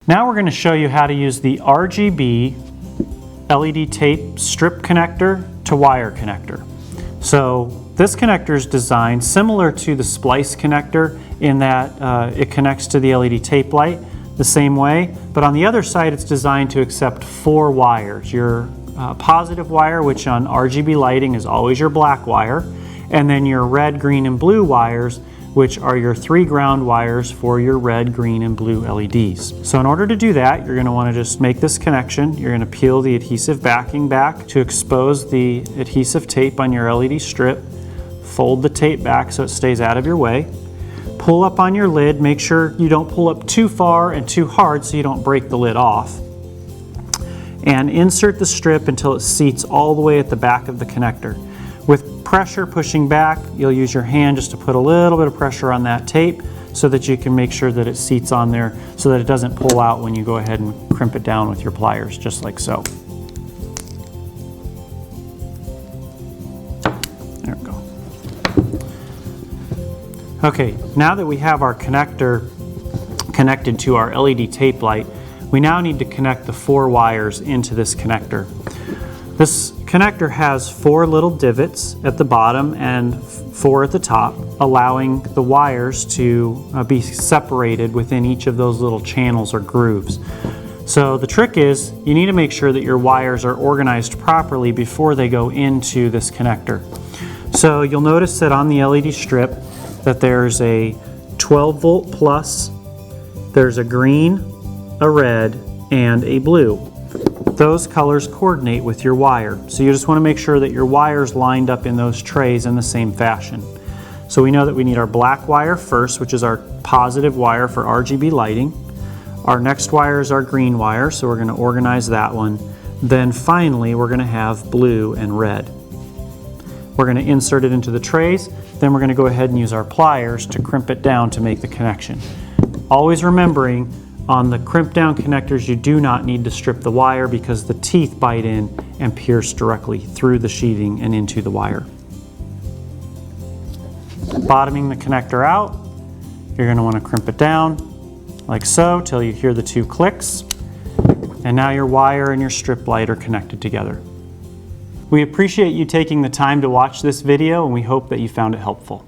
Now we're going to show you how to use the RGB LED tape strip connector to wire connector. So this connector is designed similar to the splice connector in that it connects to the LED tape light the same way, but on the other side it's designed to accept 4 wires. Your positive wire, which on RGB lighting is always your black wire, and then your red, green, and blue wires, which are your 3 ground wires for your red, green, and blue LEDs. So in order to do that, you're going to want to just make this connection. You're going to peel the adhesive backing back to expose the adhesive tape on your LED strip. Fold the tape back so it stays out of your way. Pull up on your lid. Make sure you don't pull up too far and too hard so you don't break the lid off. And insert the strip until it seats all the way at the back of the connector. With pressure pushing back, you'll use your hand just to put a little bit of pressure on that tape so that you can make sure that it seats on there so that it doesn't pull out when you go ahead and crimp it down with your pliers, just like so. There we go. Okay, now that we have our connector connected to our LED tape light, we now need to connect the 4 wires into this connector. This connector has 4 little divots at the bottom and 4 at the top, allowing the wires to be separated within each of those little channels or grooves. So the trick is you need to make sure that your wires are organized properly before they go into this connector. So you'll notice that on the LED strip that there's a 12 volt plus, there's a green, a red, and a blue. Those colors coordinate with your wire. So you just want to make sure that your wire's lined up in those trays in the same fashion. So we know that we need our black wire first, which is our positive wire for RGB lighting. Our next wire is our green wire, so we're going to organize that one. Then finally we're going to have blue and red. We're going to insert it into the trays, then we're going to go ahead and use our pliers to crimp it down to make the connection. Always remembering, on the crimp down connectors you do not need to strip the wire because the teeth bite in and pierce directly through the sheathing and into the wire. Bottoming the connector out, you're going to want to crimp it down like so till you hear the 2 clicks, and now your wire and your strip light are connected together. We appreciate you taking the time to watch this video, and we hope that you found it helpful.